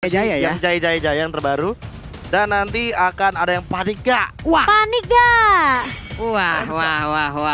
Jaya ya. Yang Jaya yang terbaru. Dan nanti akan ada yang panik gak? Wah, Panik gak? wah.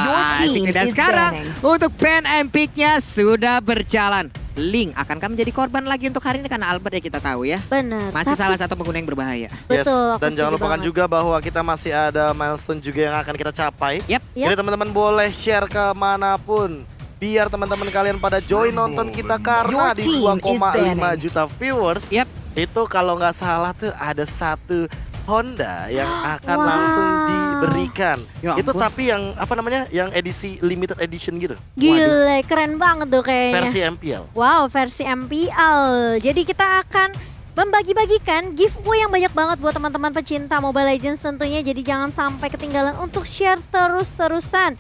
Your Asik team nih. Dan is sekarang banning. untuk pen Empiknya sudah berjalan. Link akankah menjadi korban lagi untuk hari ini karena Albert ya kita tahu ya. Bener. Masih tapi- salah satu pengguna yang berbahaya. Betul, aku Dan jangan setuju lupakan banget. juga bahwa kita masih ada milestone juga yang akan kita capai. Yap. Jadi teman-teman boleh share kemanapun. Biar teman-teman kalian pada join nonton kita karena Your di team is 2,5 banning. juta viewers. Yap. Itu kalau nggak salah tuh ada satu Honda yang akan Wow. langsung diberikan. Ya Itu ampun. tapi yang apa namanya? Yang edisi limited edition gitu. Gile, keren banget tuh kayaknya. Versi MPL. Wow, versi MPL. Jadi kita akan membagi-bagikan giveaway yang banyak banget buat teman-teman pecinta Mobile Legends tentunya. Jadi jangan sampai ketinggalan untuk share terus-terusan.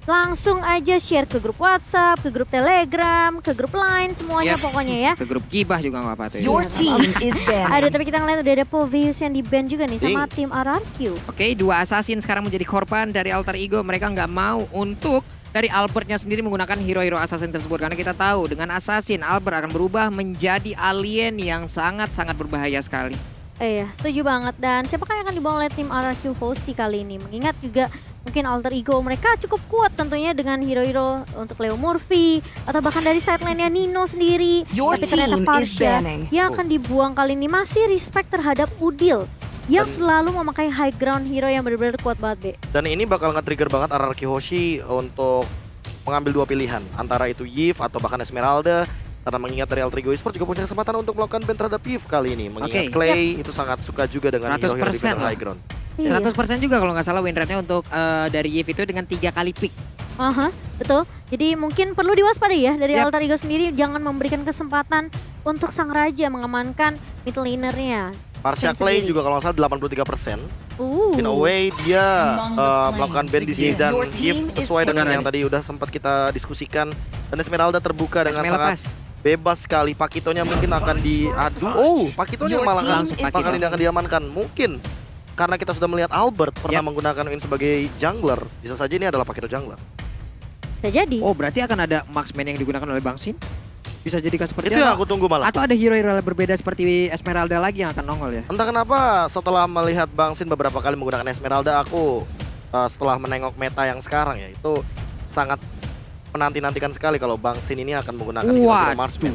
Langsung aja share ke grup WhatsApp, ke grup Telegram, ke grup Line, semuanya Yap. pokoknya ya. Ke grup gibah juga nggak apa-apa tuh. ya. Your team is Aduh, banning. tapi kita ngeliat udah ada Poveus yang di-ban juga nih sama tim RRQ. Oke, dua assassin sekarang menjadi korban dari Alter Ego. Mereka nggak mau untuk dari Albertnya sendiri menggunakan hero-hero assassin tersebut. Karena kita tahu dengan assassin, Albert akan berubah menjadi alien yang sangat-sangat berbahaya sekali. Iya, setuju banget. Dan siapakah yang akan dibawa oleh tim RRQ Hosti kali ini? Mengingat juga mungkin Alter Ego mereka cukup kuat tentunya dengan hero-hero untuk Leo Murphy atau bahkan dari sideline-nya Nino sendiri. Your Tapi ternyata team is Parsha banning. yang akan dibuang kali ini masih respect terhadap Udil yang selalu memakai high ground hero yang benar-benar kuat banget, Be. Dan ini bakal nge-trigger banget RRQ Hoshi untuk mengambil dua pilihan. Antara itu Yves atau bahkan Esmeralda. Karena mengingat dari Alter Ego Esports juga punya kesempatan untuk melakukan ban terhadap Yves kali ini. Oke. Mengingat Clay itu sangat suka juga dengan hero-hero 100% defender lah. high ground. Iya. 100% juga kalau nggak salah win rate-nya untuk dari Yves itu dengan 3 kali pick. Aha, betul. Jadi mungkin perlu diwaspadai ya dari Yap. Alter Ego sendiri, jangan memberikan kesempatan untuk sang raja mengamankan mid laner-nya. Parsha Ban Clay sendiri. juga kalau nggak salah 83%. In a way dia melakukan ban di sini dan Your team Yves is sesuai dengan benar yang nih. tadi udah sempat kita diskusikan. Dan Esmeralda terbuka dengan Esmeralda sangat bebas sekali. Pakitonya mungkin akan diadu. Oh, Pakitonya Your malah team is bakal ini akan diamankan. Mungkin karena kita sudah melihat Albert pernah Yap. menggunakan Win sebagai jungler. Bisa saja ini adalah Pakito jungler. Bisa jadi. Oh, berarti akan ada marksman yang digunakan oleh Bang Sin? Bisa jadikan seperti Itu yang apa? aku tunggu malah. Atau ada hero-hero berbeda seperti Esmeralda lagi yang akan nongol ya? Entah kenapa setelah melihat Bang Sin beberapa kali menggunakan Esmeralda, aku setelah menengok meta yang sekarang ya, itu sangat menanti-nantikan sekali kalau Bang Sin ini akan menggunakan hero-hero marksman.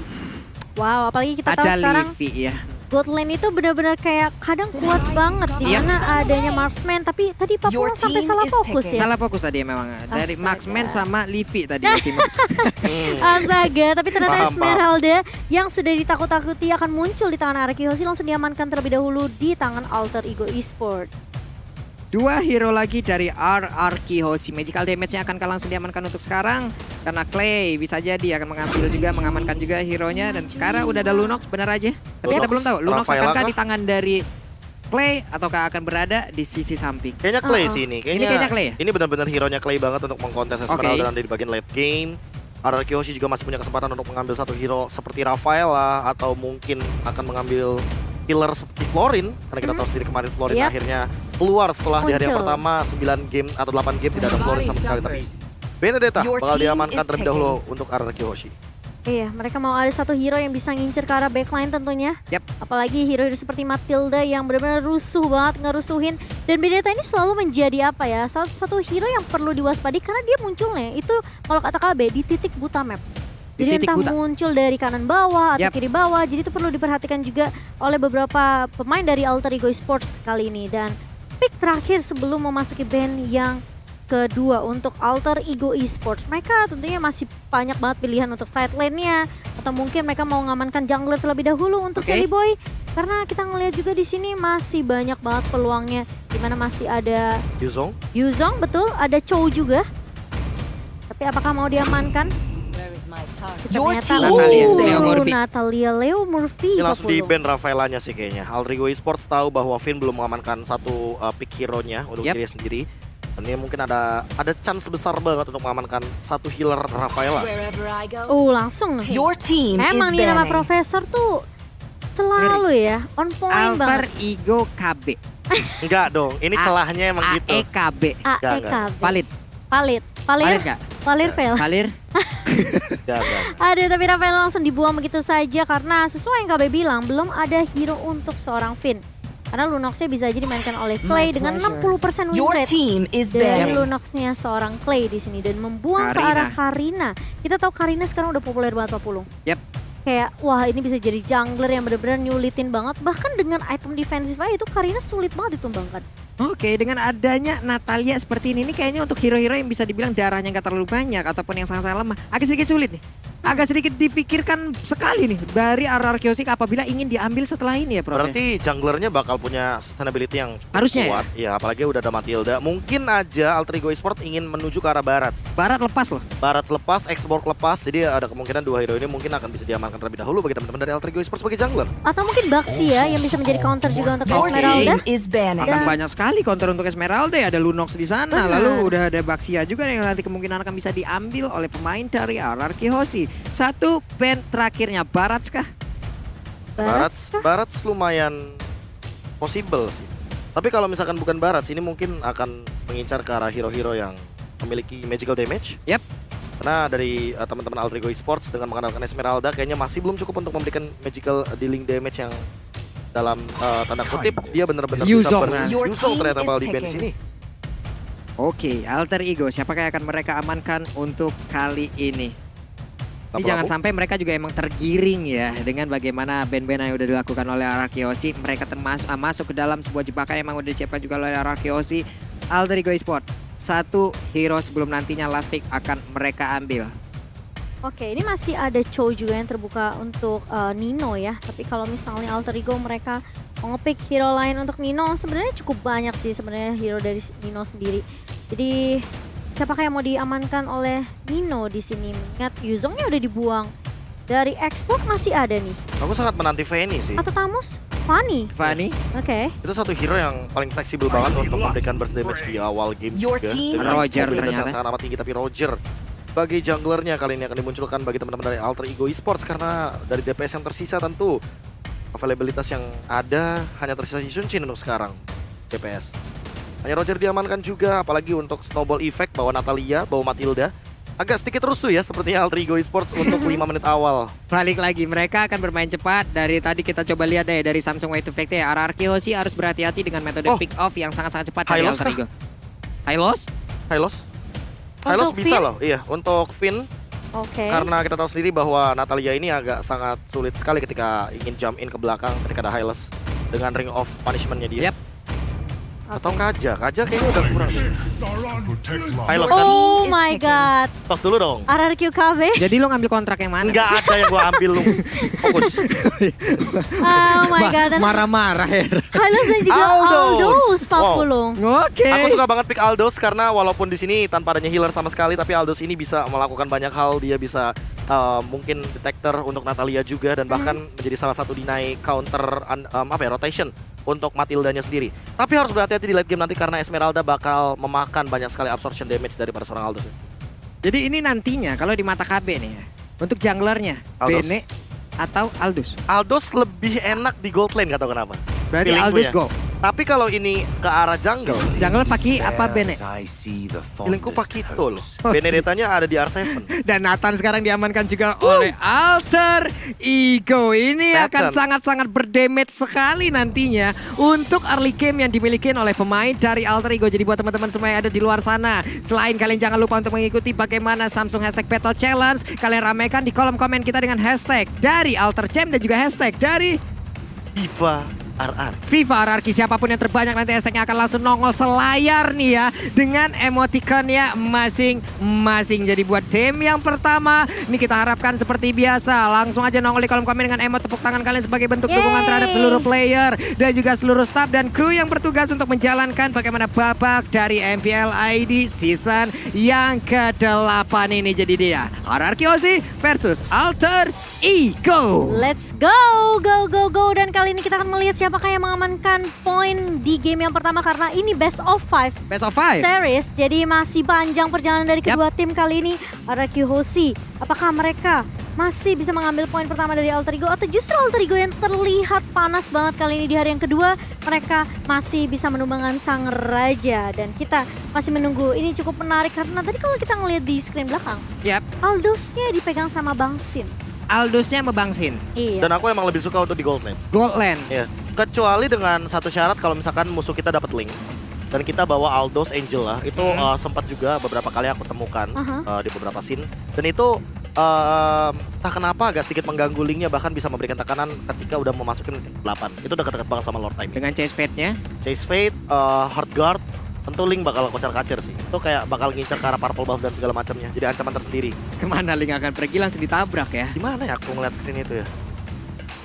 Wow, apalagi kita tahu Ada sekarang Livy ya. bot lane itu benar-benar kayak kadang kuat banget di Iya. mana adanya marksman, tapi tadi Your Papua sampai team salah is fokus picking. ya. Salah fokus tadi memang. Dari Astaga. marksman sama Livy tadi Cimo. Astaga, tapi ternyata Paham, Esmeralda yang sudah ditakut-takuti akan muncul di tangan RRQ Hoshi langsung diamankan terlebih dahulu di tangan Alter Ego Esports. Dua hero lagi dari RRQ Hoshi. Magical damage-nya akan langsung diamankan untuk sekarang. Karena Clay bisa jadi akan mengambil juga, mengamankan juga hero-nya. Dan sekarang udah ada Lunox, benar aja. Tapi kita Lunox, belum tahu, Lunox Rafaela akankah kah? di tangan dari Clay ataukah akan berada di sisi samping? Kayaknya Clay sih ini. Ini kayaknya Clay ya? Ini benar-benar hero-nya Clay banget untuk mengkontes Esmeralda Oke. nanti di bagian late game. RRQ Hoshi juga masih punya kesempatan untuk mengambil satu hero seperti Rafaela atau mungkin akan mengambil killer seperti Florin karena kita tahu sendiri kemarin Florin Yap. akhirnya keluar setelah di hari yang Muncul. pertama 9 game atau 8 game tidak ada Florin sama sekali, tapi Benedetta Your bakal team diamankan is terlebih dahulu untuk RRQ Hoshi. Iya, mereka mau ada satu hero yang bisa ngincer ke arah backline tentunya. Yap. Apalagi hero-hero seperti Matilda yang benar-benar rusuh banget, ngerusuhin. Dan Benedetta ini selalu menjadi apa ya, salah satu hero yang perlu diwaspadi karena dia munculnya itu kalau kata KB di titik buta map. Di Jadi titik entah buta. muncul dari kanan bawah atau Yap. kiri bawah, jadi itu perlu diperhatikan juga oleh beberapa pemain dari Alter Ego Esports kali ini. Dan pick terakhir sebelum memasuki band yang kedua untuk Alter Ego Esports. Mereka tentunya masih banyak banget pilihan untuk side lane-nya atau mungkin mereka mau mengamankan jungler terlebih dahulu untuk Oke. Sally Boy. Karena kita ngelihat juga di sini masih banyak banget peluangnya, dimana masih ada Yuzong Yuzong, betul, ada Chow juga. Tapi apakah mau diamankan? Your Ternyata, team Natalia is Leo banning. Murphy. Natalia Leo Murphy. ini langsung 40. di ban Rafaelanya sih kayaknya. Alter Ego Esports tahu bahwa Finn belum mengamankan satu pick hero-nya untuk Yap. diri sendiri. Dan ini mungkin ada chance besar banget untuk mengamankan satu healer Rafaela. Langsung. Your team Emang is nih nama banning. profesor tuh selalu ya on point Alter banget. Ego KB. Enggak dong, ini celahnya emang gitu. AEKB. Enggak. AEKB. Valid. Palit. Valid Palir. nggak? Palir fail. Valir. Jangan. Aduh, tapi Rafael langsung dibuang begitu saja karena sesuai yang KB bilang, belum ada hero untuk seorang Finn. Karena Lunoxnya bisa aja dimainkan oleh Clay dengan 60% win Your rate team is dari banning. Lunoxnya seorang Clay di sini dan membuang ke arah Karina. Kita tahu Karina sekarang udah populer banget Pak Pulung. Yap. Kayak wah ini bisa jadi jungler yang benar-benar nyulitin banget. Bahkan dengan item defensif aja itu Karina sulit banget ditumbangkan. Oke, dengan adanya Natalia seperti ini kayaknya untuk hero-hero yang bisa dibilang darahnya nggak terlalu banyak ataupun yang sangat-sangat lemah, agak sedikit sulit nih. Agak sedikit dipikirkan sekali nih dari RR Kyosik apabila ingin diambil setelah ini ya, Bro. Berarti junglernya bakal punya sustainability yang cukup Harusnya kuat. Ya, apalagi udah ada Matilda. Mungkin aja Alter Ego Esports ingin menuju ke arah barat. Barat lepas loh. Barat lepas, Exborg lepas. Jadi ada kemungkinan dua hero ini mungkin akan bisa diamankan terlebih dahulu bagi teman-teman dari Alter Ego Esports sebagai jungler. Atau mungkin Baxi ya yang bisa menjadi counter juga untuk Your Esmeralda. team is banning. Akan banyak sekali counter untuk Esmeralda ya, ada Lunox di sana, Benar. lalu udah ada Baxia juga yang nanti kemungkinan akan bisa diambil oleh pemain dari RR Kihoshi. Satu band terakhirnya Barats kah? Barat lumayan possible sih. Tapi kalau misalkan bukan Barat, ini mungkin akan mengincar ke arah hero-hero yang memiliki magical damage. Yap. Karena dari teman-teman Alter Ego Esports dengan mengandalkan Esmeralda kayaknya masih belum cukup untuk memberikan magical dealing damage yang dalam tanda kutip dia benar-benar bisa Yuzong. Yuzong ternyata bakal di band picking. sini. Oke, Alter Ego siapakah yang akan mereka amankan untuk kali ini? Ini jangan sampai mereka juga emang tergiring ya dengan bagaimana band-band yang udah dilakukan oleh RR Kiyoshi. Mereka masuk ke dalam sebuah jebakan yang emang udah disiapkan juga oleh RR Kiyoshi. Alter Ego Esports, satu hero sebelum nantinya last pick akan mereka ambil. Oke, ini masih ada Chow juga yang terbuka untuk Nino ya. Tapi kalau misalnya Alter Ego mereka mau nge-pick hero lain untuk Nino, sebenarnya cukup banyak sih sebenarnya hero dari Nino sendiri. Jadi siapakah yang mau diamankan oleh Nino di sini? Mengingat Yuzongnya udah dibuang. Dari Xbox masih ada nih. Aku sangat menanti Fanny sih. Atau Tamus? Fanny. Fanny, Oke. Itu satu hero yang paling fleksibel banget untuk memberikan burst damage di awal game Your juga. team Dengan Roger mobilitas yang ternyata. sangat amat tinggi, tapi Roger sebagai junglernya kali ini akan dimunculkan bagi teman-teman dari Alter Ego Esports karena dari DPS yang tersisa tentu availabilitas yang ada hanya tersisa Yunshin untuk sekarang DPS. Hanya Roger diamankan juga, apalagi untuk snowball effect bawa Natalia, bawa Matilda. Agak sedikit rusuh ya sepertinya Alter Ego Esports untuk 5 menit awal. balik lagi mereka akan bermain cepat. Dari tadi kita coba lihat deh dari Samsung Way to Fake ya. RR Kiyoshi harus berhati-hati dengan metode pick off yang sangat-sangat cepat dari Hylos Alter kah? Ego. Hylos? Hylos bisa Finn? loh, iya untuk Finn. Oke. Karena kita tahu sendiri bahwa Natalia ini agak sangat sulit sekali ketika ingin jump in ke belakang ketika ada Hylos dengan Ring of Punishment-nya dia. Yap. Atau Kaja kayaknya udah kurang. Hylos kan? Oh my god. Tos dulu dong. RRQKB. Jadi lo ngambil kontrak yang mana? Enggak ada yang gua ambil lu. Fokus. Oh my god. Dan Marah-marah ya. Hylos dan juga Aldous Pak Wow. Pulung. Oke. Aku suka banget pick Aldous karena walaupun di sini tanpa adanya healer sama sekali, tapi Aldous ini bisa melakukan banyak hal. Dia bisa mungkin detector untuk Natalia juga dan bahkan menjadi salah satu deny counter rotation untuk Matildanya sendiri. Tapi harus berhati-hati di late game nanti karena Esmeralda bakal memakan banyak sekali absorption damage daripada seorang Aldous. Jadi ini nantinya kalau di mata KB nih ya. Untuk junglernya, Aldous. Bene atau Aldous? Aldous lebih enak di gold lane, gak tau kenapa. Berarti Feeling Aldous gue ya. go. Tapi kalau ini ke arah jungle, Jungle pakai apa Bene? feelingku Pakito loh. Benedettanya ada di R7. Dan Nathan sekarang diamankan juga oleh Alter Ego. Ini akan Nathan. sangat-sangat berdamage sekali nantinya untuk early game yang dimiliki oleh pemain dari Alter Ego. Jadi buat teman-teman semua yang ada di luar sana, selain kalian jangan lupa untuk mengikuti bagaimana Samsung hashtag Battle Challenge, kalian ramaikan di kolom komen kita dengan hashtag dari Alter Champ dan juga hashtag dari Diva RR. FIFA RRQ. Siapapun yang terbanyak nanti hashtagnya akan langsung nongol selayar nih ya dengan emoticonnya masing-masing. Jadi buat tim yang pertama ini kita harapkan seperti biasa langsung aja nongol di kolom komen dengan emot tepuk tangan kalian sebagai bentuk dukungan terhadap seluruh player dan juga seluruh staff dan kru yang bertugas untuk menjalankan bagaimana babak dari MPL ID season yang ke-8 ini. Jadi dia RRQ versus Alter Ego. Let's go. Dan kali ini kita akan melihat siapakah yang mengamankan poin di game yang pertama karena ini best of 5 Best of 5. series. Jadi masih panjang perjalanan dari kedua tim kali ini. RRQ Hoshi, apakah mereka masih bisa mengambil poin pertama dari Alter Ego atau justru Alter Ego yang terlihat panas banget kali ini di hari yang kedua, mereka masih bisa menumbangkan sang raja dan kita masih menunggu. Ini cukup menarik karena tadi kalau kita ngelihat di screen belakang, Yap, Aldosnya dipegang sama Bang Sin. Aldosnya sama Bang Sin. Iya. Dan aku emang lebih suka untuk di gold lane. Gold Lane. Iya. Kecuali dengan satu syarat kalau misalkan musuh kita dapat link dan kita bawa Aldos Angel lah, itu sempat juga beberapa kali aku temukan di beberapa scene dan itu entah kenapa agak sedikit mengganggu linknya, bahkan bisa memberikan tekanan ketika udah memasukin titik 8. Itu dekat-dekat banget sama Lord Time. Dengan chase fade-nya. Chase Fate, Hard Guard, tentu Link bakal kocar-kacir sih. Itu kayak bakal ngincar ke arah purple buff dan segala macamnya. Jadi ancaman tersendiri. Kemana Link akan pergi langsung ditabrak ya. Gimana ya aku ngeliat screen itu ya?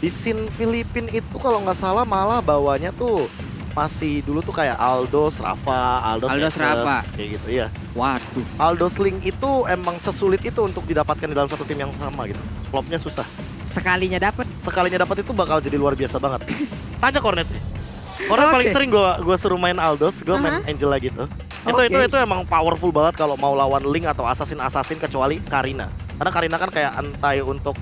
Di scene Filipin itu kalau nggak salah malah bawanya tuh masih dulu tuh kayak Aldos, Rafa, Aldos Aldos, Estes, Rafa. kayak gitu ya. Waduh. Aldos Link itu emang sesulit itu untuk didapatkan di dalam satu tim yang sama gitu. Klopnya susah. Sekalinya dapat. Sekalinya dapat itu bakal jadi luar biasa banget. Tanya Cornet nih. Cornet paling sering gua suruh main Aldos, gua main Angela gitu. Itu emang powerful banget kalau mau lawan Link atau assassin kecuali Karina. Karena Karina kan kayak anti untuk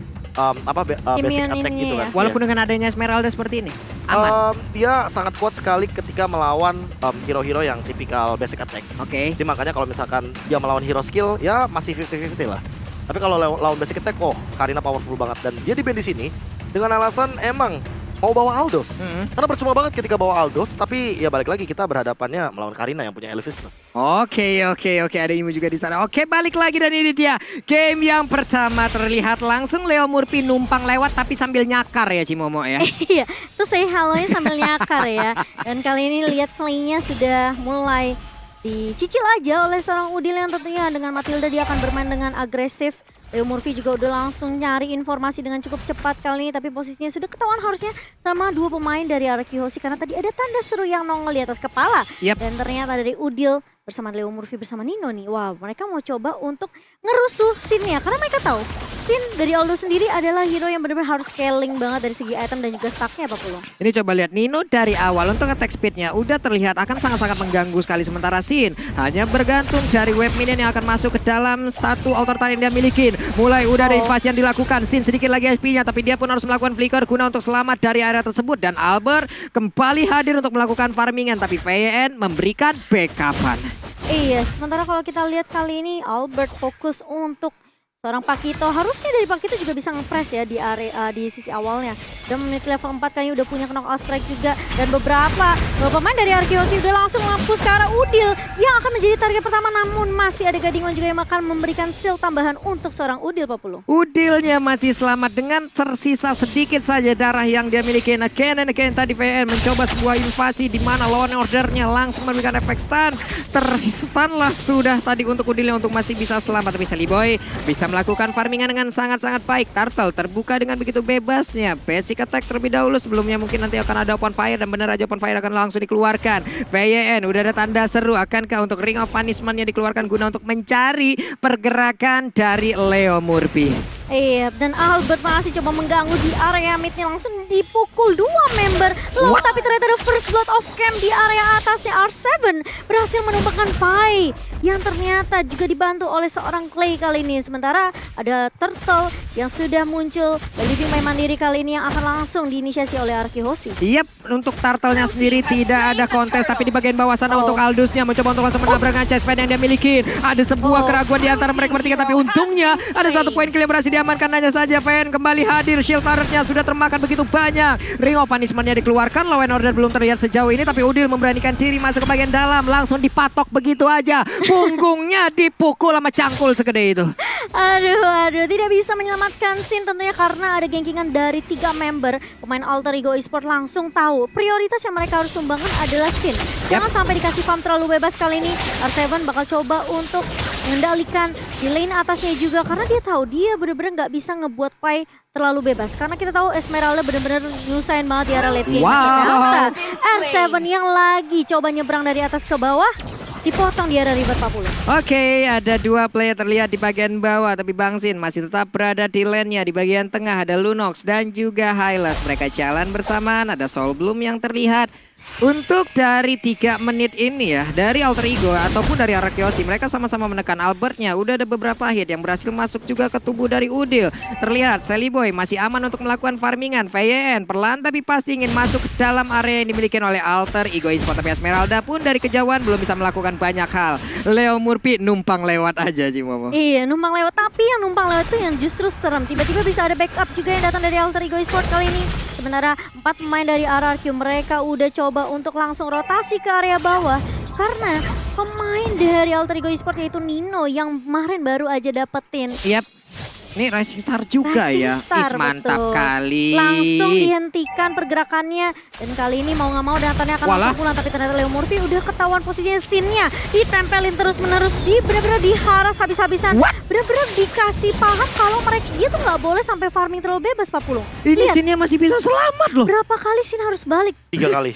basic attack gitu kan. Walaupun dengan adanya Esmeralda seperti ini, aman. Dia sangat kuat sekali ketika melawan hero-hero yang tipikal basic attack. Oke. Jadi makanya kalau misalkan dia melawan hero skill, ya masih 50-50 lah. Tapi kalau lawan basic attack, Karina powerful banget. Dan dia di band di sini dengan alasan emang mau bawa Aldos. Karena percuma banget ketika bawa Aldos, tapi ya balik lagi kita berhadapannya melawan Karina yang punya Elvisness. Oke, ada Imu juga di sana. Oke, balik lagi dan ini dia game yang pertama terlihat langsung Leo Murphy numpang lewat tapi sambil nyakar ya Cimomo ya. Iya, terus saya halonya sambil nyakar ya. Dan kali ini lihat playnya sudah mulai dicicil aja oleh seorang Udil yang tentunya dengan Matilda dia akan bermain dengan agresif. Leo Murphy juga udah langsung nyari informasi dengan cukup cepat kali ini, tapi posisinya sudah ketahuan harusnya sama dua pemain dari Araki Hoshi karena tadi ada tanda seru yang nongol di atas kepala. Dan ternyata dari Udil bersama Leo Murphy bersama Nino nih. Wow, mereka mau coba untuk ngerusuh Sin-nya karena mereka tahu Sin dari Aldo sendiri adalah hero yang benar-benar harus scaling banget dari segi item dan juga stacknya Pak Pulung. Ini coba lihat Nino dari awal untuk attack speednya udah terlihat akan sangat-sangat mengganggu sekali, sementara Sin hanya bergantung dari wave minion yang akan masuk ke dalam satu altar tile yang dia miliki. Mulai udah ada invasi yang dilakukan, Sin sedikit lagi HP-nya tapi dia pun harus melakukan flicker guna untuk selamat dari area tersebut dan Albert kembali hadir untuk melakukan farmingan tapi VN memberikan backupan. Iya, sementara kalau kita lihat kali ini Albert fokus untuk seorang Pakito. Harusnya dari Pakito juga bisa nge-press ya di area di sisi awalnya. Dan menit level 4 kayaknya udah punya knockout strike juga. Dan beberapa pemain dari Arkeosi udah langsung mampus ke arah Udil yang akan menjadi target pertama. Namun masih ada Gadingon juga yang akan memberikan shield tambahan untuk seorang Udil Pak Pulung. Udilnya masih selamat dengan tersisa sedikit saja darah yang dia miliki. Again tadi VN mencoba sebuah invasi di mana lawan ordernya langsung memberikan efek stun. Terstun lah sudah tadi untuk Udilnya untuk masih bisa selamat. Tapi Sally Boy bisa melakukan farmingan dengan sangat-sangat baik. Turtle terbuka dengan begitu bebasnya. Basic attack terlebih dahulu, sebelumnya mungkin nanti akan ada open fire dan benar aja open fire akan langsung dikeluarkan. VYN udah ada tanda seru, akankah untuk Ring of Punishment-nya dikeluarkan guna untuk mencari pergerakan dari Leo Murphy. Iya, dan Albert masih coba mengganggu di area midnya, langsung dipukul dua member. Loh, tapi ternyata ada first blood of camp di area atasnya. R7 berhasil menumbangkan Pai yang ternyata juga dibantu oleh seorang Clay kali ini. Sementara ada Turtle yang sudah muncul dari Living My Mandiri kali ini yang akan langsung diinisiasi oleh Arki Hoshi. Yep, untuk Turtle-nya sendiri tidak ada kontes, tapi di bagian bawah sana untuk Aldusnya mencoba untuk langsung menabrak dengan chest pad yang dia miliki. Ada sebuah keraguan di antara mereka bertiga, tapi untungnya ada satu poin kill yang berhasil diamankan. Hanya saja VN kembali hadir, shield turret-nya sudah termakan begitu banyak. Ring of Punishment-nya dikeluarkan, Law and Order belum terlihat sejauh ini, tapi Udil memberanikan diri masuk ke bagian dalam, langsung dipatok begitu aja. Punggungnya dipukul sama cangkul segede itu. Aduh, tidak bisa menyelamatkan Sin tentunya karena ada gengkingan dari 3 member. Pemain Alter Ego Esports langsung tahu prioritas yang mereka harus sumbangkan adalah Sin. Jangan sampai dikasih farm terlalu bebas kali ini. R7 bakal coba untuk mengendalikan di lane atasnya juga karena dia tahu dia benar-benar nggak bisa ngebuat Pai terlalu bebas. Karena kita tahu Esmeralda benar-benar nyusahin banget di area late game. Ternyata R7 yang lagi coba nyebrang dari atas ke bawah dipotong di area ribet 40. Oke, ada 2 player terlihat di bagian bawah, tapi Bang Sin masih tetap berada di lane-nya. Di bagian tengah ada Lunox dan juga Hylas. Mereka jalan bersamaan, ada Soul Bloom yang terlihat. Untuk dari 3 menit ini ya, dari Alter Ego ataupun dari Arakiosi, mereka sama-sama menekan Albertnya. Udah ada beberapa hit yang berhasil masuk juga ke tubuh dari Udil. Terlihat Sally Boy masih aman untuk melakukan farmingan. VYN perlahan tapi pasti ingin masuk ke dalam area yang dimiliki oleh Alter Ego Esports. Tapi Esmeralda pun dari kejauhan belum bisa melakukan banyak hal. Leo Murphy numpang lewat aja Cimomo. Iya, numpang lewat. Tapi yang numpang lewat itu yang justru serem. Tiba-tiba bisa ada backup juga yang datang dari Alter Ego Esports kali ini. Sementara 4 pemain dari RRQ mereka udah coba untuk langsung rotasi ke area bawah. Karena pemain dari Alter Ego Esports yaitu Nino yang kemarin baru aja dapetin Yap. Ini Rising Star juga Rising ya. Star, Mantap betul. kali. Langsung dihentikan pergerakannya. Dan kali ini mau nggak mau Dantonnya akan langsung pulang. Tapi ternyata Leo Murphy udah ketahuan posisinya, scene-nya ditempelin terus-menerus. Bener-bener diharas habis-habisan. Bener-bener dikasih paham kalau mereka dia tuh nggak boleh sampai farming terlalu bebas Pak Pulung. Ini Lihat, scene-nya masih bisa selamat loh. berapa kali scene harus balik? 3 kali.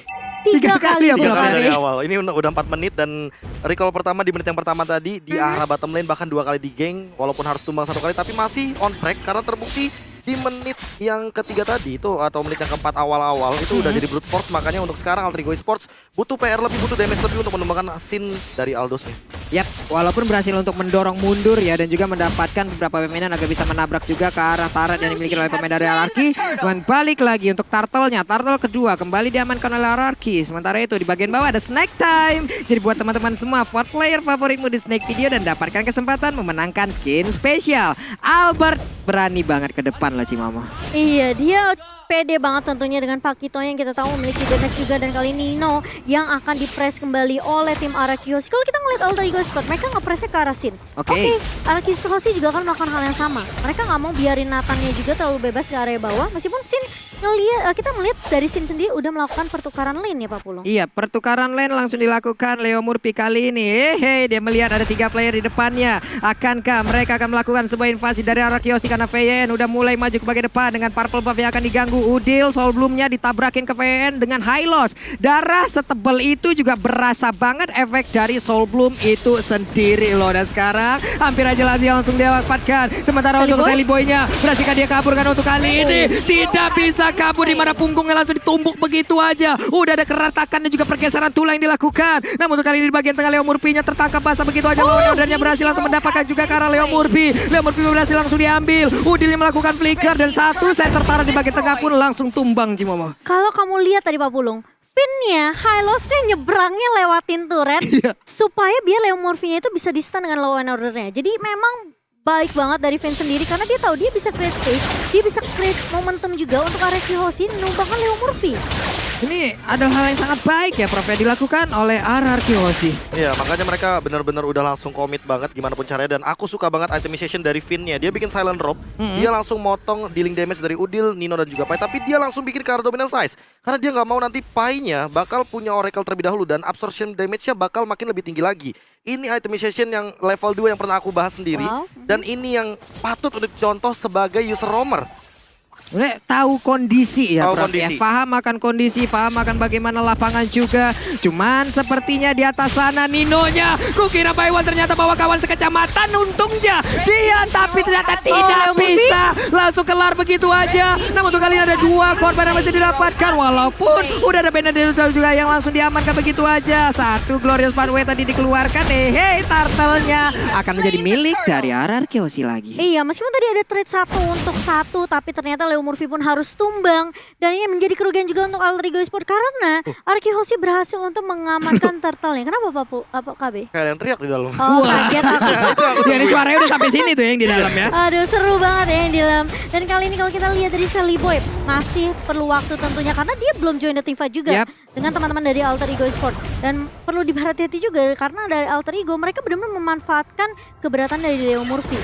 Tiga kali ya, Tiga Bung kali dari Ari. awal. Ini udah 4 menit dan recall pertama di menit yang pertama tadi di arah bottom lane bahkan 2 kali di geng walaupun harus tumbang 1 kali tapi masih on track karena terbukti di menit yang ketiga tadi itu atau menit yang keempat awal-awal itu udah jadi brute force. Makanya untuk sekarang Alter Ego Esports butuh PR lebih, butuh damage lebih untuk menumbangkan scene dari Aldos nih. Yap, walaupun berhasil untuk mendorong mundur ya dan juga mendapatkan beberapa pemain agar bisa menabrak juga ke arah turret yang dimiliki oleh pemain dari RRQ. Dan balik lagi untuk turtle-nya, turtle kedua kembali diamankan oleh RRQ. Sementara itu di bagian bawah ada Snake Time. Jadi buat teman-teman semua, vote player favoritmu di Snake Video dan dapatkan kesempatan memenangkan skin spesial. Albert berani banget ke depan lah Cimama. Iya, dia pede banget tentunya dengan Pakito yang kita tahu memiliki damage juga. Dan kali ini Nino yang akan dipress kembali oleh tim Arakiosi. Kalau kita ngeliat Alter Ego Esports, mereka nge-pressnya ke arah Sin. Oke. Arakiosi juga akan melakukan hal yang sama. Mereka nggak mau biarin Nathannya juga terlalu bebas ke area bawah. Meskipun Sin kita melihat dari Sin sendiri udah melakukan pertukaran lane ya Pak Pulung. Iya, pertukaran lane langsung dilakukan Leo Murphy kali ini. Dia melihat ada 3 player di depannya. Akankah mereka akan melakukan sebuah invasi dari Arakiosi karena VYN udah mulai maju ke bagian depan dengan purple buff yang akan diganggu. Udil Soul Bloom-nya ditabrakin ke VYN dengan high loss. Darah setebal itu juga berasa banget efek dari Soul Bloom itu sendiri loh. Dan sekarang hampir aja langsung dia dapatkan. Sementara untuk Sally Boy-nya berhasilkah dia kabur karena untuk kali ini tidak bisa kabur, di mana punggungnya langsung ditumbuk begitu aja. Udah ada keretakan dan juga pergeseran tulang yang dilakukan. Namun untuk kali ini di bagian tengah Leo Murphy-nya tertangkap basah begitu aja. Ordernya berhasil langsung mendapatkan juga ke arah Leo Murphy. Leo Murphy berhasil langsung diambil. Udilnya melakukan flicker dan satu center turret di bagian tengah pun langsung tumbang Cimomo. Kalau kamu lihat tadi Pak Pulung, pinnya, high loss-nya nyebrangnya lewatin turret supaya biar Leo Murphy-nya itu bisa di-stun dengan low end order-nya. Jadi memang baik banget dari Vin sendiri karena dia tahu dia bisa create space, dia bisa create momentum juga untuk Arakiosi menumbangkan Leo Murphy. Ini ada hal yang sangat baik ya Prof yang dilakukan oleh Arakiosi. Iya, makanya mereka benar-benar udah langsung komit banget gimana pun caranya. Dan aku suka banget itemization dari Finn-nya. Dia bikin silent drop, dia langsung motong dealing damage dari Udil, Nino dan juga Pai. Tapi dia langsung bikin ke arah dominant size. Karena dia nggak mau nanti Pai-nya bakal punya Oracle terlebih dahulu dan absorption damage-nya bakal makin lebih tinggi lagi. Ini itemization yang level 2 yang pernah aku bahas sendiri. Wow. Dan ini yang patut untuk dicontoh sebagai user roamer. Udah tahu kondisi ya Tahu Prof kondisi. ya. Paham akan kondisi, paham akan bagaimana lapangan juga. Cuman sepertinya di atas sana Ninonya. Kukira Baiwan ternyata bawa kawan sekecamatan. Untungnya dia tapi ternyata tidak bisa. Langsung kelar begitu aja. Namun untuk kali ini ada 2 korban yang masih didapatkan. Walaupun udah ada Benedict juga yang langsung diamankan begitu aja. Satu Glorious Pathway tadi dikeluarkan. Turtle-nya akan menjadi milik dari Arakiosi lagi. Iya, meskipun tadi ada trade 1 untuk 1, tapi ternyata Leo Murphy pun harus tumbang. Dan ini menjadi kerugian juga untuk Alter Ego Esports karena Arakiosi berhasil untuk mengamankan turtle-nya. Kenapa Pak KB? Kayak yang teriak di dalam. Oh, kaget aku. Ya ini suaranya udah sampai sini tuh yang di dalam ya. Aduh, seru banget ya yang di dalam. Dan kali ini kalau kita lihat dari Sally Boy, masih perlu waktu tentunya karena dia belum join the team fight juga dengan teman-teman dari Alter Ego Esports. Dan perlu diperhati-hati juga karena dari Alter Ego mereka benar-benar memanfaatkan keberatan dari Leo Murphy.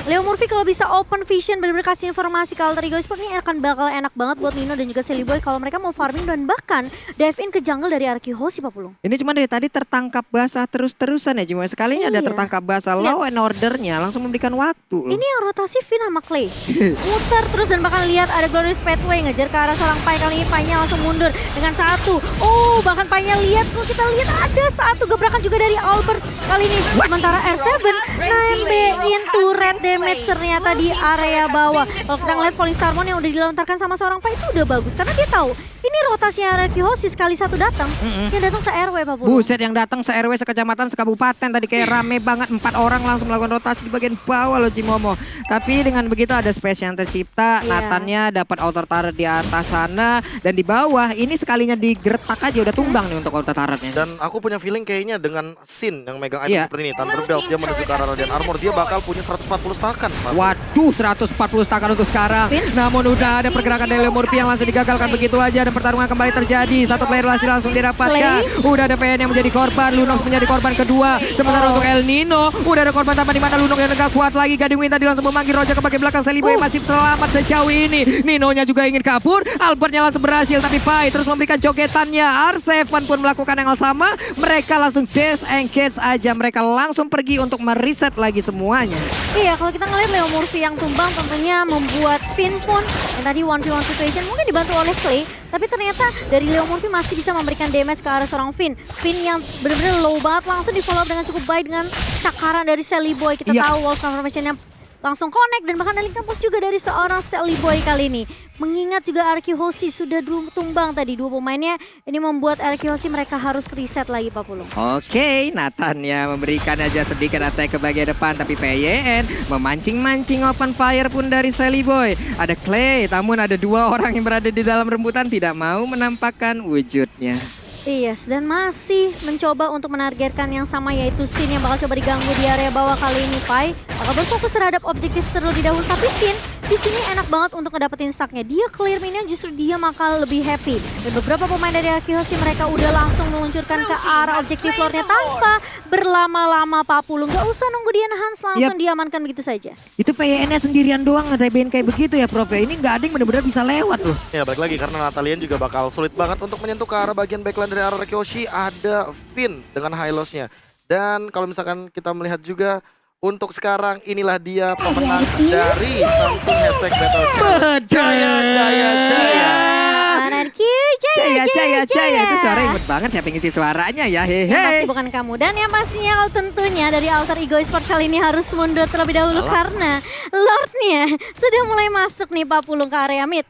Leo Murphy kalau bisa open vision, benar-benar kasih informasi ke Alter Ego Esports, ini akan bakal enak banget buat Nino dan juga Sally Boy kalau mereka mau farming dan bahkan dive in ke jungle dari Arakiosi Pak Pulung. Ini cuma dari tadi tertangkap basah terus-terusan ya. Cuma sekalinya ada Iya. tertangkap basah. Low and ordernya langsung memberikan waktu loh. Ini yang rotasi Finn sama Clay. Muter terus dan bahkan lihat ada Glorious Pathway ngejar ke arah seorang Pai. Kali ini Pai-nya langsung mundur dengan 1. Oh, bahkan Pai-nya lihat, kalau kita lihat ada 1 gebrakan juga dari Albert. Kali ini sementara R7 9B into turret damage ternyata di area bawah. Kalau kita ngeliat Falling Starmon yang udah dilontarkan sama seorang Pai itu udah bagus. Karena dia tahu ini rotasinya Araki Hoshi sekali satu datang. Yang datang se-RW Pak Pulung. Buset, yang datang se-RW, sekecamatan, sekabupaten. Tadi kayak rame banget, 4 orang langsung melakukan rotasi di bagian bawah loh Cimomo. Tapi dengan begitu ada space yang tercipta, Iya. Nathannya dapat outer turret di atas sana. Dan di bawah, ini sekalinya digeretak aja udah tumbang nih untuk outer turretnya. Dan aku punya feeling kayaknya dengan Sin yang megang item Iya. seperti ini, Thunder Belt, dia menuju ke arah Radiant Armor, dia bakal punya 140 stakan. Waduh, 140 stakan untuk sekarang. Namun udah ada pergerakan dari Leomurphy yang langsung digagalkan begitu aja. Dan pertarungan kembali terjadi. Satu player masih langsung didapatkan. Udah ada PN yang menjadi korban. Lunox menjadi korban kedua. Sementara untuk El Nino, udah ada korban tambahan di mana Lunox yang agak kuat lagi. Gading Win tadi langsung memanggil Roja ke bagian belakang. Seliboy masih selamat sejauh ini. Ninonya juga ingin kabur. Albertnya langsung berhasil. Tapi Pai terus memberikan jogetannya. R7 pun melakukan yang sama. Mereka langsung disengage aja. Mereka langsung pergi untuk mereset lagi semuanya. Iya, kalau kita ngeliat Leomurphy yang tumbang tentunya membuat Finn pun yang tadi 1v1 situation mungkin dibantu oleh Clay. Tapi ternyata dari Leomurphy masih bisa memberikan damage ke arah seorang Finn. Finn yang benar-benar low banget langsung di follow up dengan cukup baik dengan cakaran dari Sally Boy. Kita Iya. tahu Wolf Confirmation-nya langsung connect dan bahkan ada link kampus juga dari seorang Sally Boy kali ini. Mengingat juga Araki Hoshi sudah tumbang tadi dua pemainnya, ini membuat Araki Hoshi mereka harus reset lagi Pak Pulung. Oke, Nathan ya memberikan aja sedikit attack ke bagian depan. Tapi PYN memancing-mancing open fire pun dari Sally Boy. Ada Clay, namun ada 2 orang yang berada di dalam rembutan tidak mau menampakkan wujudnya. Yes, dan masih mencoba untuk menargetkan yang sama yaitu Sin yang bakal coba diganggu di area bawah kali ini Pai. Bakal berfokus terhadap objektif terlebih dahulu, tapi Sin di sini enak banget untuk ngedapetin stacknya. Dia clear minion, justru dia bakal lebih happy. Dan beberapa pemain dari Araki Hoshi mereka udah langsung meluncurkan ke arah objektif floornya tanpa berlama-lama Pak Pulung. Gak usah nunggu dia Hans, langsung diamankan begitu saja. Itu PYN-nya sendirian doang nge-TBN kayak begitu ya Prof ya. Ini nggak ada yang benar-benar bisa lewat loh. Ya balik lagi karena Natalian juga bakal sulit banget untuk menyentuh ke arah bagian backline dari Araki Hoshi. Ada Finn dengan high loss-nya. Dan kalau misalkan kita melihat juga untuk sekarang inilah dia pemenang dari Samsung Hashtag Battle Challenge. Jaya, jaya, jaya. Anarki, jaya. Itu suara imut banget, siapa yang ngisi suaranya ya, Yang pasti hehe. bukan kamu. Dan yang pastinya tentunya dari Alter Ego Esports kali ini harus mundur terlebih dahulu karena Lordnya sudah mulai masuk nih Pak Pulung ke area mid.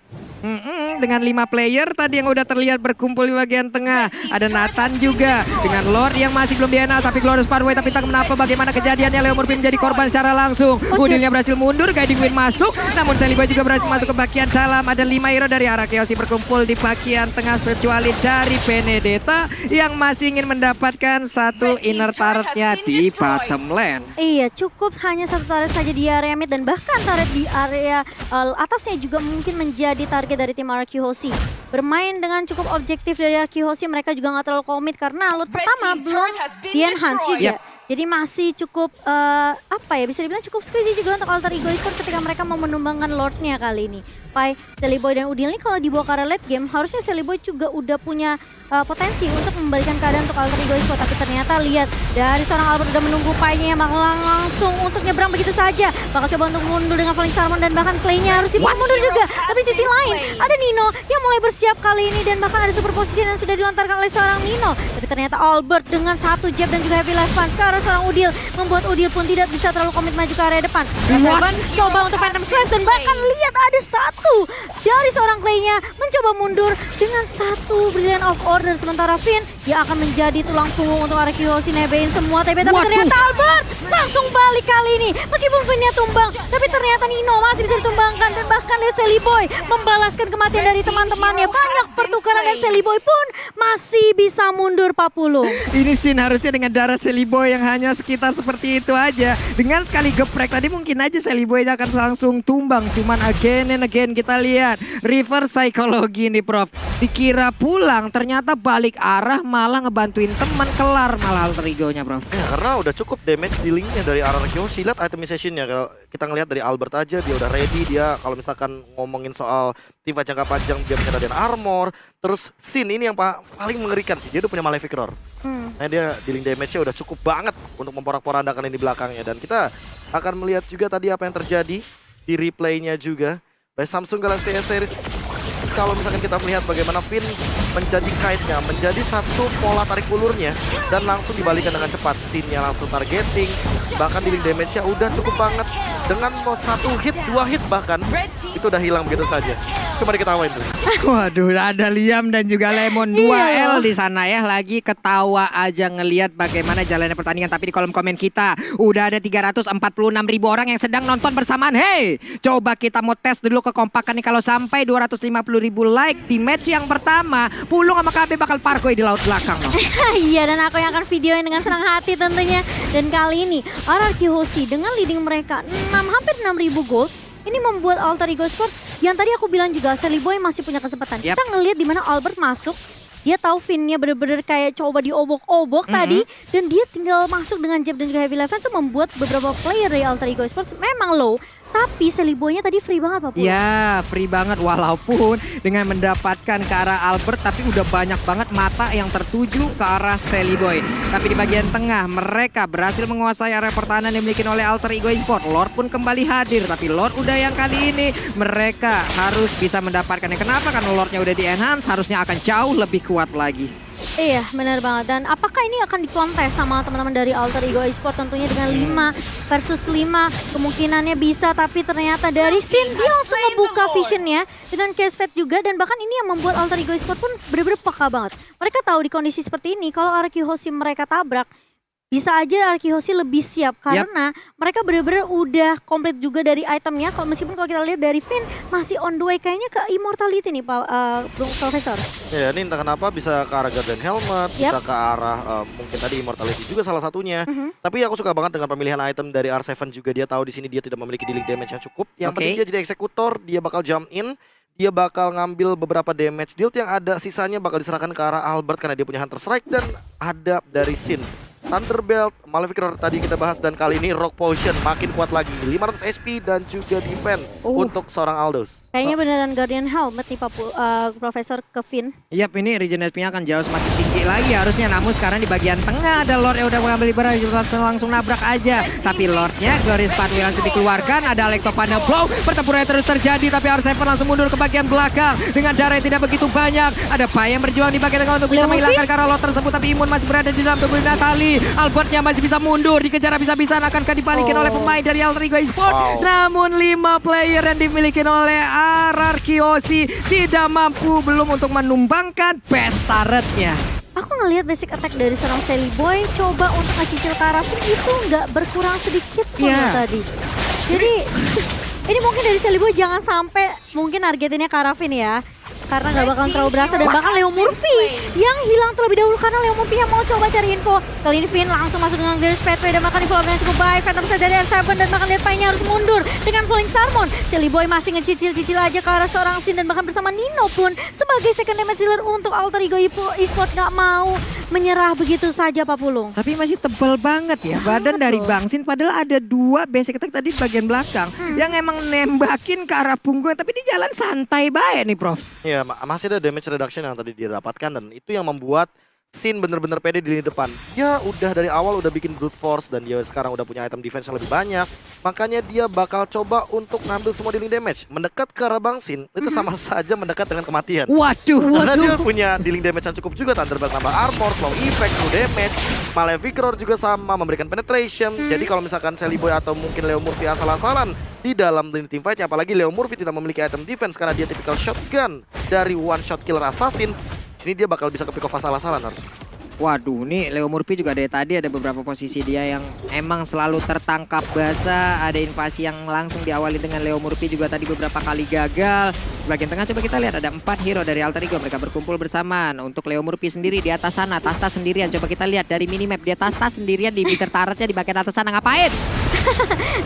Dengan 5 player tadi yang udah terlihat berkumpul di bagian tengah. Ada Nathan juga dengan Lord yang masih belum DNA tapi Glorious Parway, tapi tak kenapa bagaimana kejadiannya Leomurphy menjadi korban secara langsung. Udilnya berhasil mundur, Guiding Wind masuk, namun Seliboy juga berhasil masuk ke bagian dalam. Ada 5 hero dari Araki Hoshi berkumpul di bagian tengah kecuali dari Benedetta yang masih ingin mendapatkan satu inner turretnya di bottom lane. Iya, cukup hanya satu turret saja di area mid dan bahkan turret di area atasnya juga mungkin menjadi target dari tim Araki Hoshi. Bermain dengan cukup objektif dari Araki Hoshi, mereka juga nggak terlalu komit karena loot pertama belum di-enhance juga. Yep. Jadi masih cukup, bisa dibilang cukup squeezy juga untuk Alter Ego Esports ketika mereka mau menumbangkan Lordnya kali ini. Pai, Sally Boy dan Udil ini kalau dibawa ke arah late game, harusnya Sally Boy juga udah punya potensi untuk membalikan keadaan untuk Alter Ego Esports. Tapi ternyata lihat, dari seorang Albert udah menunggu Pai-nya yang bakal langsung untuk nyebrang begitu saja. Bakal coba untuk mundur dengan Falling Starmon dan bahkan Clay-nya harus dibawa mundur juga. Tapi sisi lain, ada Nino yang mulai bersiap kali ini dan bahkan ada super position yang sudah dilontarkan oleh seorang Nino. Tapi ternyata Albert dengan satu jab dan juga heavy life punch ke arah seorang Udil, membuat Udil pun tidak bisa terlalu komit maju ke area depan. Coba untuk Phantom Slash dan bahkan lihat ada satu dari seorang Clay-nya mencoba mundur dengan satu Brilliant of Order. Sementara Finn yang akan menjadi tulang punggung untuk Araki Hoshi nebein semua TB. Tapi ternyata Albert langsung balik kali ini. Meskipun Finn-nya tumbang, tapi ternyata Nino masih bisa ditumbangkan. Dan bahkan lihat Sally Boy membalaskan kematian dari teman-temannya. Banyak pertukaran dan Sally Boy pun masih bisa mundur Pak Pulung. Ini scene harusnya dengan darah Sally Boy yang hanya sekitar seperti itu aja. Dengan sekali geprek tadi mungkin aja Sally Boy akan langsung tumbang. Cuman again and again kita lihat reverse psychology nih Prof. Dikira pulang ternyata balik arah malah ngebantuin teman, kelar malah alter ego-nya Prof. Ya, karena udah cukup damage di linknya dari Araki Hoshi. Lihat itemization-nya, kalau kita ngelihat dari Albert aja dia udah ready. Dia kalau misalkan ngomongin soal tim jangka panjang dia punya Radiant Armor. Terus Sin ini yang paling mengerikan sih, dia udah punya Malefic Roar. Nah dia dealing damage-nya udah cukup banget untuk memporak-porandakan ini di belakangnya. Dan kita akan melihat juga tadi apa yang terjadi di replay-nya juga. By Samsung Galaxy S Series kalau misalkan kita melihat bagaimana Finn menjadi kite-nya, menjadi satu pola tarik ulurnya dan langsung dibalikan dengan cepat. Scene-nya langsung targeting, bahkan dealing damage-nya udah cukup banget. Dengan satu hit, 2 hit bahkan, itu udah hilang begitu saja. Cuma diketawain tuh. Waduh, ada Liam dan juga Lemon 2L di sana ya, lagi ketawa aja ngelihat bagaimana jalannya pertandingan. Tapi di kolom komen kita udah ada 346.000 orang yang sedang nonton bersamaan. Hey, coba kita mau tes dulu kekompakan nih. Kalau sampai 250.000 like di match yang pertama, Pulung sama KB bakal parkour di laut belakang loh. Iya, dan aku yang akan videoin dengan senang hati tentunya. Dan kali ini RRQ Hoshi dengan leading mereka hampir 6.000 gold. Ini membuat Alter Ego Sport yang tadi aku bilang juga Sally Boy masih punya kesempatan. Yap. Kita ngelihat di mana Albert masuk, dia tahu Finn-nya bener-bener kayak coba diobok-obok tadi, dan dia tinggal masuk dengan jab dan juga heavy level itu membuat beberapa player dari Alter Ego Sports memang low. Tapi Sally Boy-nya tadi free banget Pak Pul. Ya, free banget walaupun dengan mendapatkan ke arah Albert, tapi udah banyak banget mata yang tertuju ke arah Sally Boy. Tapi di bagian tengah mereka berhasil menguasai area pertahanan yang dimiliki oleh Alter Ego Esport. Lord pun kembali hadir, tapi Lord udah yang kali ini mereka harus bisa mendapatkannya. Kenapa? Karena Lordnya udah di-enhance, harusnya akan jauh lebih kuat lagi. Iya, benar banget. Dan apakah ini akan dikontes sama teman-teman dari Alter Ego Esport tentunya dengan 5 versus 5. Kemungkinannya bisa, tapi ternyata dari Sin dia langsung ngebuka visionnya dengan case fate juga. Dan bahkan ini yang membuat Alter Ego Esport pun benar-benar peka banget. Mereka tahu di kondisi seperti ini kalau RRQ Hoshi mereka tabrak, bisa aja RRQ Hoshi lebih siap karena mereka benar-benar udah komplit juga dari itemnya. Kalau meskipun kalau kita lihat dari Finn masih on the way kayaknya ke immortality nih Pak Profesor. Ya, ini entah kenapa bisa ke arah Guardian Helmet, bisa ke arah mungkin tadi Immortality juga salah satunya. Tapi aku suka banget dengan pemilihan item dari R7 juga. Dia tahu di sini dia tidak memiliki dealing damage yang cukup. Yang penting dia jadi eksekutor, dia bakal jump in, dia bakal ngambil beberapa damage deal yang ada, sisanya bakal diserahkan ke arah Albert karena dia punya Hunter Strike dan ada dari Sin. Thunderbelt, Malefic Roar tadi kita bahas, dan kali ini Rock Potion makin kuat lagi, 500 SP dan juga defense untuk seorang Aldous. Kayaknya beneran Guardian Helmet nih Pak Profesor ke Finn. Yap, ini regen SP-nya akan jauh semakin tinggi lagi harusnya. Namun sekarang di bagian tengah ada Lord yang udah mengambil ibarat, langsung nabrak aja. Tapi Lordnya Glorious Pathway langsung dikeluarkan. Ada Electopana Blow, pertempuran terus terjadi. Tapi R7 langsung mundur ke bagian belakang dengan darah yang tidak begitu banyak. Ada Pai yang berjuang di bagian tengah untuk bisa menghilangkan karena Lord tersebut. Tapi imun masih berada di dalam tubuh Natalie. Albertnya masih bisa mundur, dikejar habis-habisan, akankah dibalikin oleh pemain dari Alter Ego Esport. Namun 5 player yang dimiliki oleh RRQ Hoshi tidak mampu belum untuk menumbangkan best turretnya. Aku ngelihat basic attack dari seorang Sally Boy coba untuk ngecicil ke arah Finn itu nggak berkurang sedikit pun tadi. Jadi ini mungkin dari Sally Boy jangan sampai mungkin targetinnya ke arah Finn ya. Karena nggak bakal terlalu berasa, dan bahkan Leo Murphy yang hilang terlebih dahulu karena Leo Murphy yang mau coba cari info. Kali ini Finn langsung masuk dengan Glorious Pathway dan bahkan info yang cukup baik. Phantom Side dari R7 dan bahkan lihat Pai-nya harus mundur dengan Falling Starmon. Sally Boy masih ngecicil-cicil aja ke arah seorang Sin dan bahkan bersama Nino pun sebagai second damage dealer untuk Alter Ego Esport nggak mau menyerah begitu saja Pak Pulung. Tapi masih tebal banget ya badan dari Bang Sin, padahal ada 2 basic attack tadi di bagian belakang yang emang nembakin ke arah punggung, tapi di jalan santai baik nih Prof. Ya, masih ada damage reduction yang tadi dia dapatkan dan itu yang membuat Sin bener-bener pede di lini depan. Ya udah dari awal udah bikin brute force dan dia sekarang udah punya item defense yang lebih banyak. Makanya dia bakal coba untuk ngambil semua dealing damage. Mendekat ke arah Bang Sin itu sama saja mendekat dengan kematian. Waduh. Karena dia punya dealing damage yang cukup juga. Thunderbelt tambah armor, flow effect, full damage. Malefic Roar juga sama memberikan penetration. Jadi kalau misalkan Sally Boy atau mungkin Leo Murphy asal-asalan di dalam lini team fight-nya, apalagi Leo Murphy tidak memiliki item defense karena dia tipikal shotgun dari one shot killer assassin. Sini dia bakal bisa ke pick off asal-asalan harus. Waduh, nih Leo Murphy juga dari tadi ada beberapa posisi dia yang emang selalu tertangkap basah. Ada invasi yang langsung diawali dengan Leo Murphy juga tadi beberapa kali gagal. Bagian tengah coba kita lihat ada 4 hero dari Alter Ego, mereka berkumpul bersamaan. Untuk Leo Murphy sendiri di atas sana, Tasta sendirian. Coba kita lihat dari minimap, dia Tasta sendirian di meter turretnya di bagian atas sana, ngapain?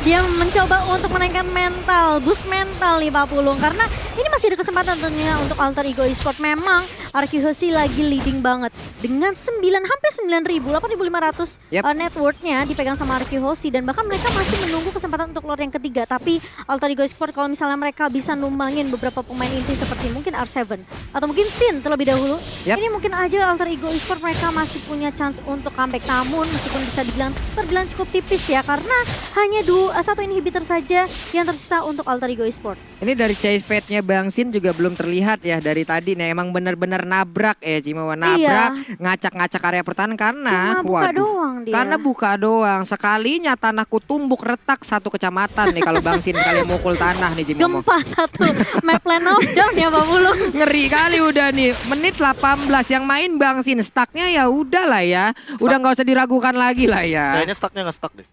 Dia mencoba untuk menaikkan mental, boost mental nih Pak Pulung. Karena ini masih ada kesempatan tentunya untuk Alter Ego Esport. Memang Arkihosi lagi leading banget dengan hampir 9.000, 8.500 Yep. net worth-nya dipegang sama Arkihosi dan bahkan mereka masih menunggu kesempatan untuk Lord yang ketiga. Tapi Alter Ego Esports kalau misalnya mereka bisa numbangin beberapa pemain inti seperti mungkin R7 atau mungkin Sin terlebih dahulu, Yep. ini mungkin aja Alter Ego Esports mereka masih punya chance untuk comeback. Namun meskipun bisa dibilang terbilang cukup tipis ya karena hanya satu inhibitor saja yang tersisa untuk Alter Ego Esports. Ini dari chase pad-nya Bang Sin juga belum terlihat ya dari tadi nih. Emang benar-benar nabrak ya Cimawa, nabrak, ngacak-ngacak area pertahanan karena Cuma buka doang dia. Karena buka doang. Sekalinya tanahku tumbuk retak satu kecamatan nih kalau Bang Sin kali mukul tanah nih Cimawa. Gempa satu map plan down ya Pak Bulung. Ngeri kali udah nih. Menit 18 yang main Bang Sin, stucknya ya udah lah ya. Udah nggak usah diragukan lagi lah ya. Kayaknya stucknya nggak stuck deh.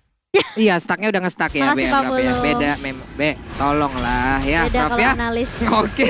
Iya, stucknya udah nge-stuck ya, Makasih, Be. Pak Anggap ya. Bulu. Beda, Be. Tolonglah ya, Beda maaf kalau ya. analis. Oke,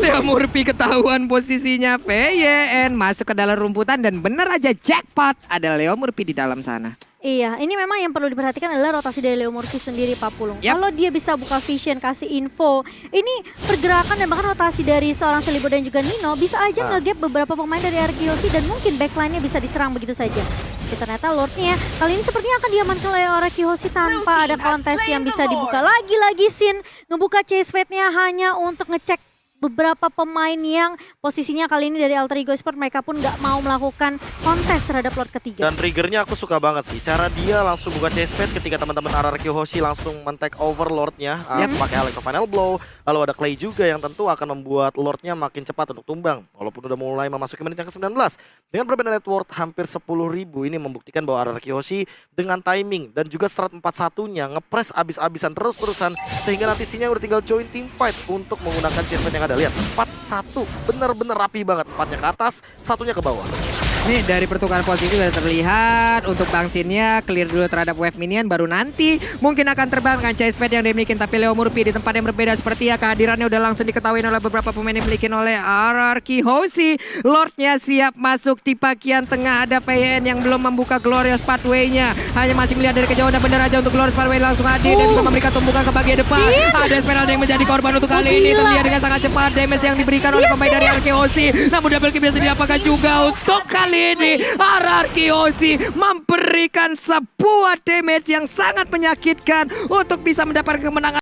Leo Murphy ketahuan posisinya PYN masuk ke dalam rumputan dan bener aja jackpot ada Leo Murphy di dalam sana. Iya, ini memang yang perlu diperhatikan adalah rotasi dari Leo Murphy sendiri Pak Pulung. Yap. Kalau dia bisa buka vision, kasih info, ini pergerakan dan bahkan rotasi dari seorang Selibo dan juga Nino bisa aja nge-gap beberapa pemain dari Arkihosi dan mungkin backline-nya bisa diserang begitu saja. Tapi ternyata Lord-nya kali ini sepertinya akan diamankan oleh Arkihosi tanpa ada kontes yang bisa dibuka. Lagi-lagi Sin ngebuka chase pad-nya hanya untuk ngecek beberapa pemain yang posisinya kali ini dari Alter Ego Esports mereka pun nggak mau melakukan kontes terhadap Lord ketiga. Dan triggernya aku suka banget sih. Cara dia langsung buka chase pad ketika teman-teman RRQ Hoshi langsung men-take over Lordnya. Pakai Electro Final Blow. Lalu ada Clay juga yang tentu akan membuat Lordnya makin cepat untuk tumbang. Walaupun udah mulai memasuki menit yang ke-19. Dengan berbeda net worth hampir 10.000 ini membuktikan bahwa RRQ Hoshi dengan timing dan juga strat 4-1-nya ngepres abis-abisan terus-terusan. Sehingga nanti Sinya udah tinggal join team fight untuk menggunakan chase pad yang ada. Lihat 4-1 bener-bener rapi banget. 4-nya ke atas, 1-nya ke bawah. Nih dari pertukaran posisi sudah terlihat untuk Bang Sinnya clear dulu terhadap wave minion baru nanti mungkin akan terbangkan chase pad yang dimiliki tapi Leo Murphy di tempat yang berbeda seperti ya kehadirannya udah langsung diketahui oleh beberapa pemain yang dimiliki oleh RRQ Hoshi. Lordnya siap masuk di bagian tengah ada PN yang belum membuka Glorious Pathway-nya hanya masih melihat dari kejauhan dan benar aja untuk Glorious Pathway langsung hadir dan juga memberikan tumbukan ke bagian depan. Ada Esmeralda yang menjadi korban untuk kali ini terlihat dengan sangat cepat damage yang diberikan oleh pemain dari RRQ Hoshi. Namun double kill bisa diapakan juga untuk kali ini RRQ Hoshi memberikan sebuah damage yang sangat menyakitkan untuk bisa mendapatkan kemenangan.